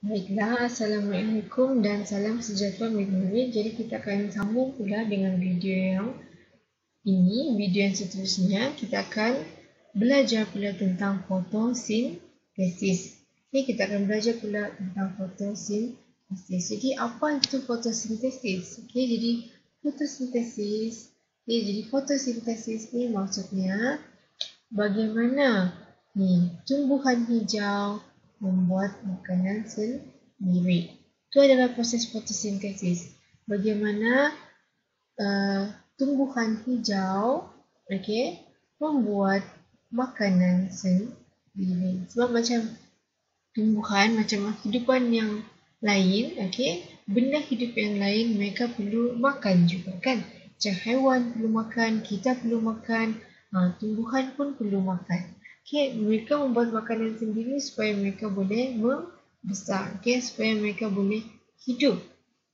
Baiklah, Assalamualaikum dan salam sejahtera Midnuri. Jadi kita akan sambung pula dengan video yang ini. Video yang seterusnya kita akan belajar pula tentang fotosintesis. Okay, kita akan belajar pula tentang fotosintesis. Jadi apa itu fotosintesis? Okay, jadi fotosintesis ni maksudnya bagaimana tumbuhan hijau membuat makanan sendiri. Itu adalah proses fotosintesis. Bagaimana tumbuhan hijau membuat makanan sendiri. Sebab macam tumbuhan, macam kehidupan yang lain, benda hidup yang lain mereka perlu makan juga kan. Macam haiwan perlu makan, kita perlu makan, tumbuhan pun perlu makan. Mereka membuat makanan sendiri supaya mereka boleh membesar, supaya mereka boleh hidup.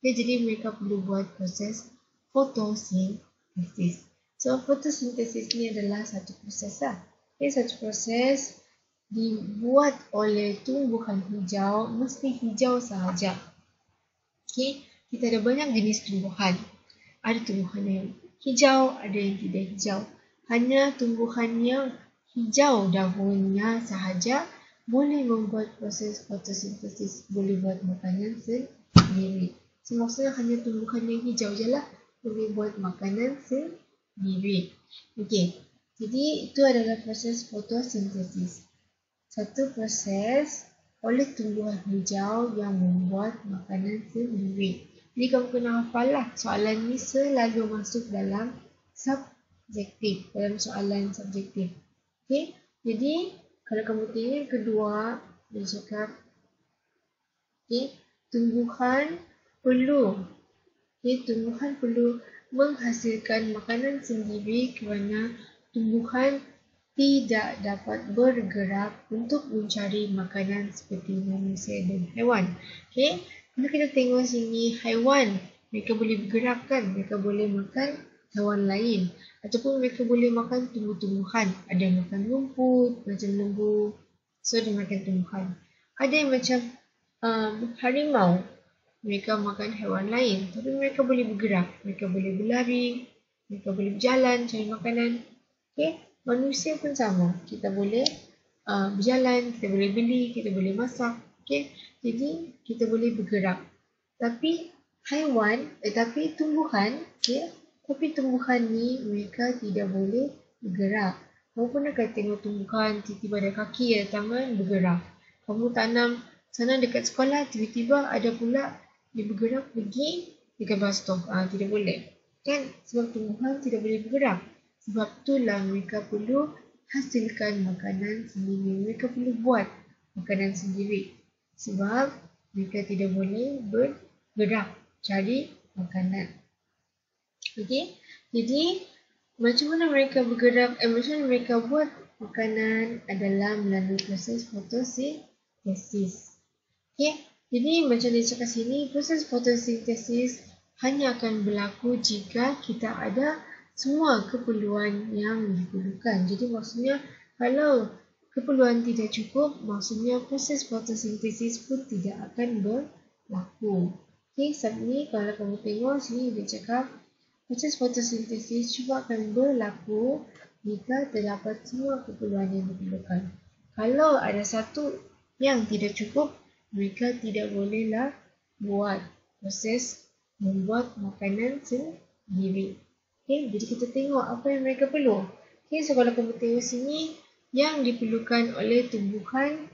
Jadi mereka perlu buat proses fotosintesis. So fotosintesis ni adalah satu proses lah. Satu proses dibuat oleh tumbuhan hijau, mesti hijau sahaja. Kita ada banyak jenis tumbuhan. Ada tumbuhan yang hijau, ada yang tidak hijau. Hanya tumbuhan yang hijau daunnya sahaja boleh membuat proses fotosintesis, boleh buat makanan sendiri. So, maksudnya hanya tumbuhan yang hijau je lah boleh buat makanan sendiri. Jadi itu adalah proses fotosintesis. Satu proses oleh tumbuhan hijau yang membuat makanan sendiri. Jadi kamu kena hafal lah, soalan ni selalu masuk dalam subjektif, dalam soalan subjektif. Jadi kalau kamu tengok yang kedua, dia cakap tumbuhan perlu menghasilkan makanan sendiri kerana tumbuhan tidak dapat bergerak untuk mencari makanan seperti manusia dan haiwan. Kalau kita tengok sini, haiwan mereka boleh bergerak kan, mereka boleh makan haiwan lain ataupun mereka boleh makan tumbuh-tumbuhan. Ada yang makan rumput macam lembu, so dia makan tumbuhan. Ada yang macam harimau, mereka makan haiwan lain tapi mereka boleh bergerak, mereka boleh berlari, mereka boleh berjalan cari makanan. Manusia pun sama, kita boleh berjalan, kita boleh beli, kita boleh masak. Jadi kita boleh bergerak. Tapi tumbuhan, tapi tumbuhan ni mereka tidak boleh bergerak. Kamu pernah kan tengok tumbuhan tiba-tiba ada kaki, ada tangan, bergerak. Kamu tanam sana dekat sekolah, tiba-tiba ada pula dia bergerak pergi dekat bus stop. Tidak boleh. Kan? Sebab tumbuhan tidak boleh bergerak. Sebab itulah mereka perlu hasilkan makanan sendiri. Mereka perlu buat makanan sendiri. Sebab mereka tidak boleh bergerak cari makanan. Jadi macam mana mereka bergerak, macam mana mereka buat makanan adalah melalui proses fotosintesis. Jadi macam dia cakap sini, proses fotosintesis hanya akan berlaku jika kita ada semua keperluan yang diperlukan. Jadi maksudnya kalau keperluan tidak cukup, maksudnya proses fotosintesis pun tidak akan berlaku. Saat ni kalau kamu tengok sini dia cakap proses fotosintesis cuma akan berlaku jika terdapat semua keperluan yang diperlukan. Kalau ada satu yang tidak cukup, mereka tidak bolehlah buat proses membuat makanan sendiri. Jadi kita tengok apa yang mereka perlu. So kalau kamu tengok sini, yang diperlukan oleh tumbuhan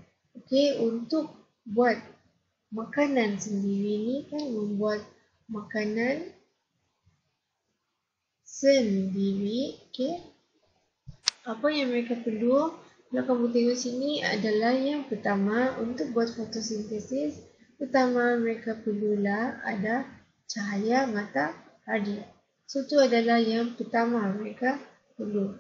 untuk buat makanan sendiri ni kan, membuat makanan sendiri. Apa yang mereka perlu, kalau kamu tengok sini adalah yang pertama, untuk buat fotosintesis, pertama mereka perlulah ada cahaya matahari. So itu adalah yang pertama mereka perlu.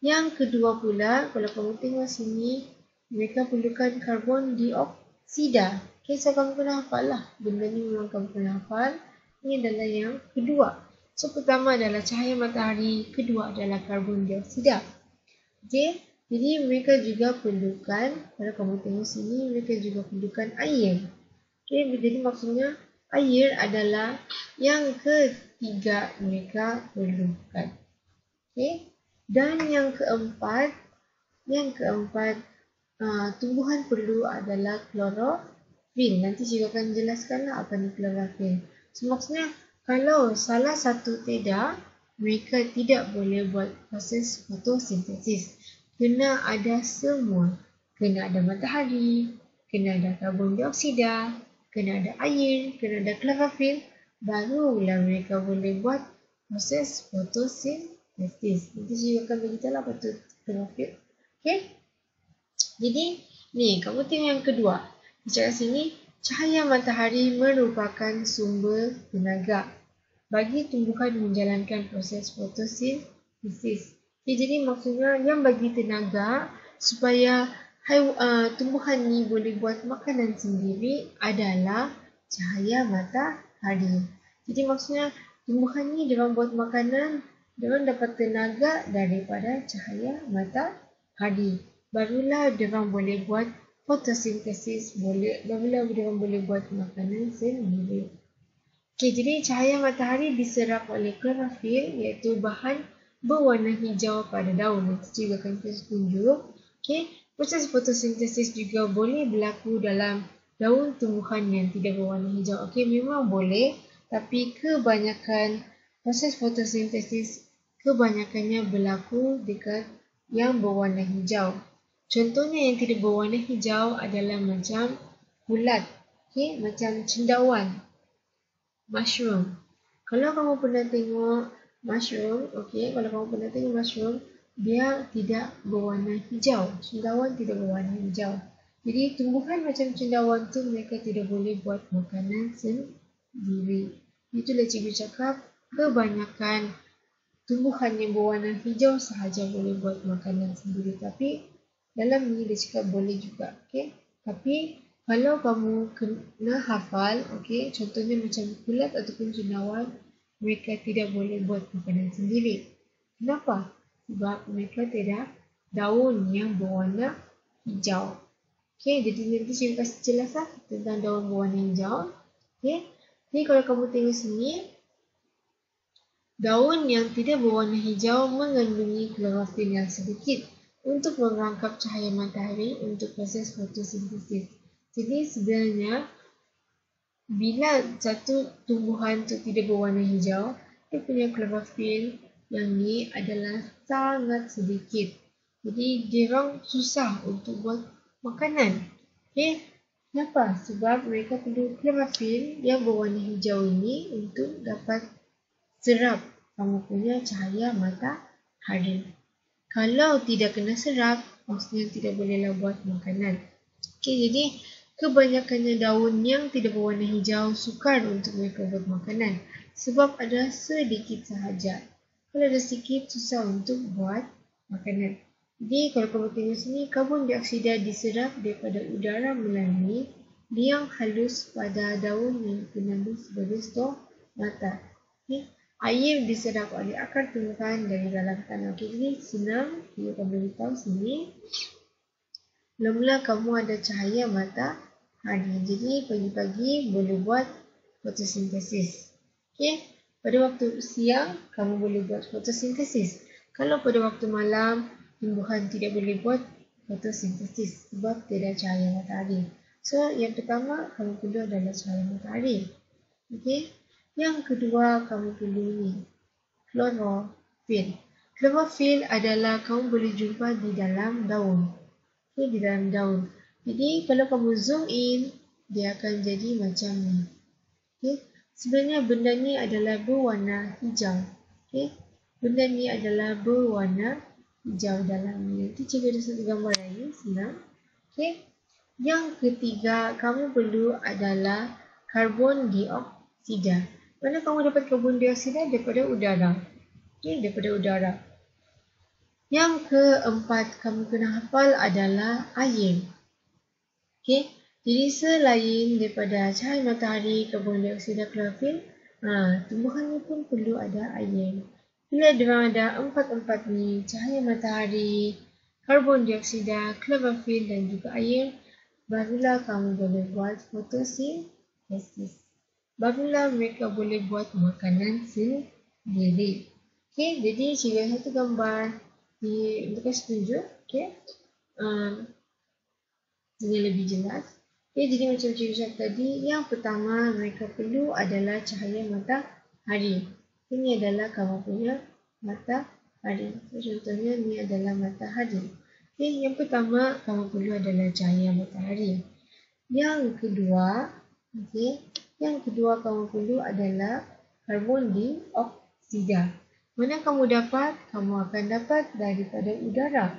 Yang kedua pula, kalau kamu tengok sini, mereka perlukan karbon dioksida. So kamu kena hafal lah. Benda ni memang kamu kena hafal. Ini adalah yang kedua. So pertama adalah cahaya matahari, kedua adalah karbon dioksida. Jadi mereka juga perlukan, kalau kamu tengok sini, mereka juga perlukan air. Okay, jadi maksudnya air adalah yang ketiga mereka perlukan. Okay. Dan yang keempat, tumbuhan perlu adalah klorofil. Nanti juga akan jelaskanlah apa ni klorofil. So, maksudnya kalau salah satu tidak, mereka tidak boleh buat proses fotosintesis. Kena ada semua. Kena ada matahari, kena ada karbon dioksida, kena ada air, kena ada klorofil. Barulah mereka boleh buat proses fotosintesis. Nanti juga akan beritahu apa tu klorofil. Okay? Jadi, ni kamu tengok yang kedua. Cakap sini, cahaya matahari merupakan sumber tenaga bagi tumbuhan menjalankan proses fotosintesis. Okay, jadi maksudnya yang bagi tenaga supaya tumbuhan ni boleh buat makanan sendiri adalah cahaya matahari. Jadi maksudnya tumbuhan ni diorang buat makanan, diorang dapat tenaga daripada cahaya matahari. Barulah diorang boleh buat fotosintesis, barulah diorang boleh buat makanan sendiri. Okay, jadi cahaya matahari diserap oleh klorofil, iaitu bahan berwarna hijau pada daun. Nanti juga akan kita tunjuk. Okay, proses fotosintesis juga boleh berlaku dalam daun tumbuhan yang tidak berwarna hijau. Okay, memang boleh, tapi kebanyakan proses fotosintesis kebanyakannya berlaku dekat yang berwarna hijau. Contohnya yang tidak berwarna hijau adalah macam ulat, okay? Macam cendawan, mushroom. Kalau kamu pernah tengok mushroom, okay? Kalau kamu pernah tengok mushroom, dia tidak berwarna hijau. Cendawan tidak berwarna hijau. Jadi tumbuhan macam cendawan tu mereka tidak boleh buat makanan sendiri. Itulah cikgu cakap, kebanyakan tumbuhan yang berwarna hijau sahaja boleh buat makanan sendiri. Tapi dalam ni dia cakap boleh juga. Okay? Tapi kalau kamu kena hafal, okay, contohnya macam ulat ataupun cendawan, mereka tidak boleh buat makanan sendiri. Kenapa? Sebab mereka tidak daun yang berwarna hijau. Okay, jadi nanti saya kasih jelaslah tentang daun berwarna hijau. Okay, jadi kalau kamu tengok sini, daun yang tidak berwarna hijau mengandungi klorofil yang sedikit untuk merangkap cahaya matahari untuk proses fotosintesis. Jadi sebenarnya bila satu tumbuhan itu tidak berwarna hijau, dia punya klorofil yang ni adalah sangat sedikit. Jadi dia orang susah untuk buat makanan. Okay? Kenapa? Sebab mereka perlu klorofil yang berwarna hijau ini untuk dapat serap kamu punya cahaya matahari. Kalau tidak kena serap, maksudnya tidak bolehlah buat makanan. Okay, jadi kebanyakannya daun yang tidak berwarna hijau sukar untuk mereka buat makanan. Sebab ada sedikit sahaja. Kalau ada sedikit, susah untuk buat makanan. Jadi kalau kamu tengok sini, karbon dioksida diserap daripada udara melalui liang halus pada daun yang dikenali sebagai stomata. Okay. Air diserap oleh akar tumbuhan dari dalam tanah. Okay, jadi senang kita akan beritahu sini. Mula-mula kamu ada cahaya matahari. Jadi pagi-pagi boleh buat fotosintesis. Okay, pada waktu siang kamu boleh buat fotosintesis. Kalau pada waktu malam tumbuhan tidak boleh buat fotosintesis sebab tidak ada cahaya matahari. So yang pertama kamu perlu adalah cahaya matahari. Okay. Yang kedua, kamu perlu ni, klorofil. Klorofil adalah kamu boleh jumpa di dalam daun. Okay, di dalam daun. Jadi, kalau kamu zoom in, dia akan jadi macam ni. Okay. Sebenarnya benda ni adalah berwarna hijau. Okay. Benda ni adalah berwarna hijau dalam ni. Nanti cikgu ada satu gambar lagi, senang. Okay. Yang ketiga, kamu perlu adalah karbon dioksida. Mana kamu dapat karbon dioksida? Daripada udara. Okay, daripada udara. Yang keempat, kamu kena hafal adalah air. Okay, jadi selain daripada cahaya matahari, karbon dioksida, klorofil, tumbuhan ni pun perlu ada air. Bila dia ada empat-empat ni, cahaya matahari, karbon dioksida, klorofil dan juga air, barulah kamu boleh buat fotosintesis. Barulah mereka boleh buat makanan sendiri. Okey, jadi cikgu ada satu gambar untuk kasih tunjuk. Okey, dengan lebih jelas. Okey, jadi macam cikgu cakap tadi, yang pertama mereka perlu adalah cahaya matahari. Ini adalah kamu punya matahari. Contohnya ini adalah matahari. Okey, yang pertama kamu perlu adalah cahaya matahari. Yang kedua, okey, yang kedua kamu perlu adalah karbon dioksida. Mana kamu dapat? Kamu akan dapat daripada udara.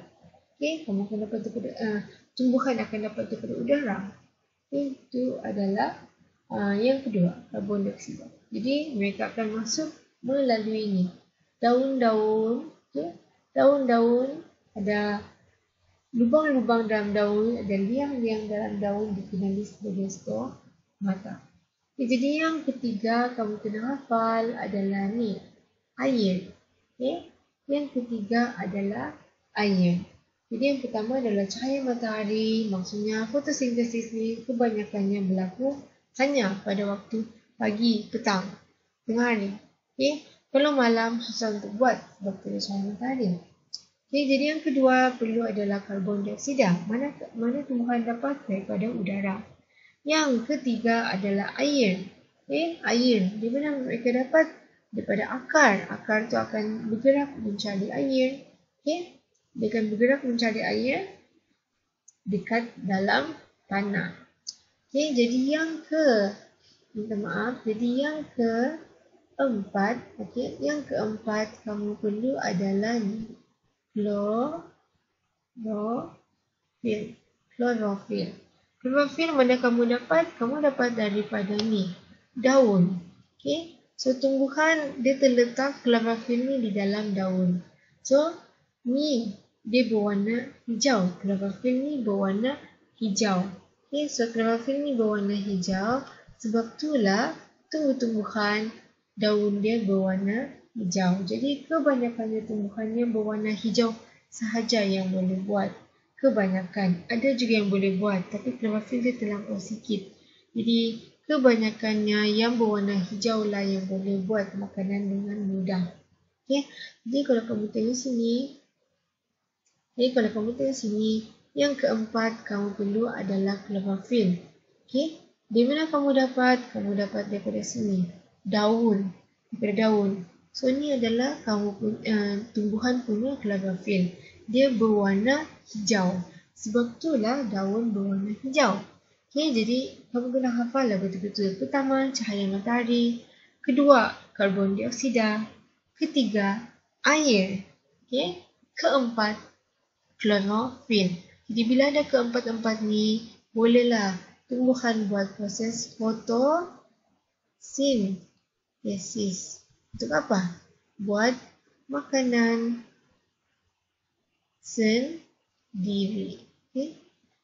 Okey, kamu akan dapat daripada tumbuhan akan dapat daripada udara. Okay, itu adalah yang kedua, karbon dioksida. Jadi mereka akan masuk melalui ini. Daun-daun, okay? Daun-daun ada lubang-lubang dalam daun, ada liang-liang dalam daun dikenali sebagai stomata. Okay, jadi yang ketiga kamu kena hafal adalah ni, air. Okay? Yang ketiga adalah air. Jadi yang pertama adalah cahaya matahari, maksudnya fotosintesis ni kebanyakannya berlaku hanya pada waktu pagi, petang, tengah hari. Okay? Kalau malam susah untuk buat sebab ada cahaya matahari. Okay, jadi yang kedua perlu adalah karbon dioksida. Mana tumbuhan dapat? Daripada udara. Yang ketiga adalah air. Okay? Air. Di mana mereka dapat? Daripada akar. Akar tu akan bergerak mencari air. Okay? Dia akan bergerak mencari air dekat dalam tanah. Okay? Jadi yang keempat, okay? Yang keempat kamu perlu adalah ni. Klorofil. Klorofil mana kamu dapat? Kamu dapat daripada ni, daun. Okay? So tumbuhan dia terletak klorofil ni di dalam daun. So ni dia berwarna hijau. Klorofil ni berwarna hijau. Okay? So klorofil ni berwarna hijau. Sebab itulah tumbuh-tumbuhan daun dia berwarna hijau. Jadi kebanyakannya tumbuhannya berwarna hijau sahaja yang boleh buat. Kebanyakan. Ada juga yang boleh buat. Tapi klorofil dia terlampau sikit. Jadi kebanyakannya yang berwarna hijau lah yang boleh buat makanan dengan mudah. Okay? Jadi kalau kamu tengok sini, yang keempat kamu perlu adalah klorofil. Okay? Di mana kamu dapat? Kamu dapat daripada sini. Daun. Daripada daun. So, ini adalah tumbuhan punya klorofil. Dia berwarna hijau. Sebab itulah daun berwarna hijau. Okay, jadi kamu kena hafal lah betul-betul. Pertama, cahaya matahari. Kedua, karbon dioksida. Ketiga, air. Okay. Keempat, klorofil. Jadi bila ada keempat-empat ni, bolehlah tumbuhan buat proses fotosintesis. Untuk apa? Buat makanan sendiri. Okay?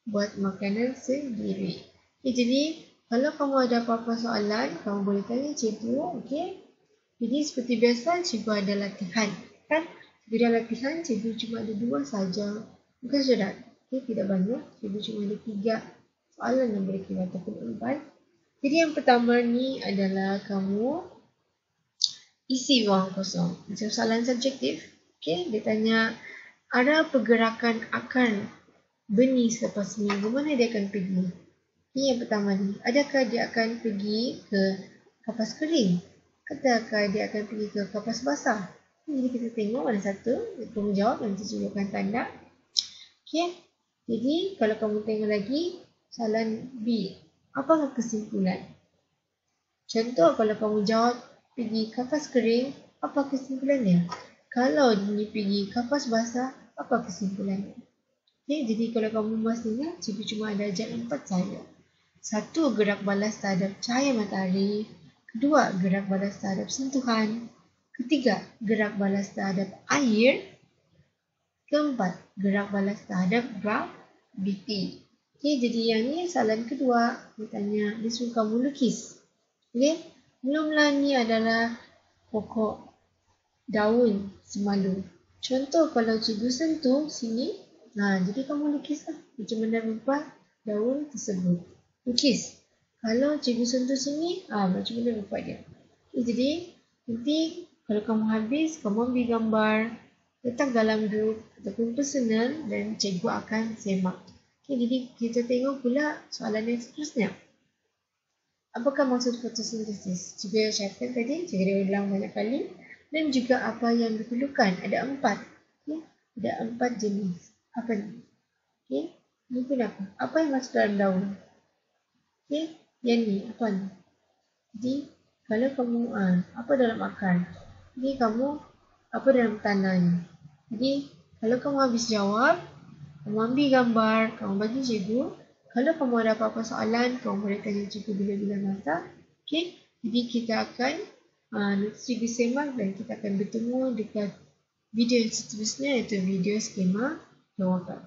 Buat makanan sendiri. Okay, jadi kalau kamu ada apa-apa soalan, kamu boleh tanya cikgu. Okay? Jadi seperti biasa, cikgu ada latihan. Kan? Cikgu ada latihan, cikgu cuma ada 2 saja. Bukan sudah. Okay, tidak banyak. Cikgu cuma ada 3 soalan yang boleh kita ataupun 4. Jadi yang pertama ni adalah kamu isi ruang kosong. Macam soalan subjektif. Okay? Dia tanya, arah pergerakan akar benih selepas seminggu, mana dia akan pergi? Ini yang pertama ni. Adakah dia akan pergi ke kapas kering? Adakah dia akan pergi ke kapas basah? Jadi kita tengok mana satu. Kamu jawab, nanti cikgu akan tanda. Okay. Jadi kalau kamu tengok lagi, soalan B. Apakah kesimpulan? Contoh, kalau kamu jawab pergi kapas kering, apa kesimpulannya? Kalau dia pergi kapas basah, apa kesimpulannya? Okay, jadi kalau kamu masih ingat, cikgu cuma ada ajar 4 saja. 1. Gerak balas terhadap cahaya matahari. 2. Gerak balas terhadap sentuhan. 3. Gerak balas terhadap air. 4. Gerak balas terhadap graviti. Okay, jadi yang ni soalan kedua. Dia tanya, dia suruh kamu lukis. Okay, mula-mula ni adalah pokok daun semalu. Contoh kalau cikgu sentuh sini, Jadi kamu lukislah macam mana rupa daun tersebut. Lukis. Kalau cikgu sentuh sini, macam mana rupa dia. Jadi nanti kalau kamu habis, kamu ambil gambar, letak dalam grup ataupun personal dan cikgu akan semak. Jadi kita tengok pula soalan yang seterusnya. Apakah maksud fotosintesis? Cikgu syarahkan tadi, cikgu dah ulang banyak kali. Dan juga apa yang diperlukan. Ada 4. Ada 4 jenis. Apa ni? Ini pun apa? Apa yang masuk dalam daun? Yang ni, apa ni? Jadi, kalau kamu, apa dalam akar? Jadi, kamu, apa dalam tanah ni? Jadi, kalau kamu habis jawab, kamu ambil gambar, kamu bagi cikgu. Kalau kamu ada apa-apa soalan, kamu boleh tanya cikgu bila-bila masa. Jadi kita akan nanti cikgu semak dan kita akan bertemu dekat video yang seterusnya, iaitu video skema jawapan.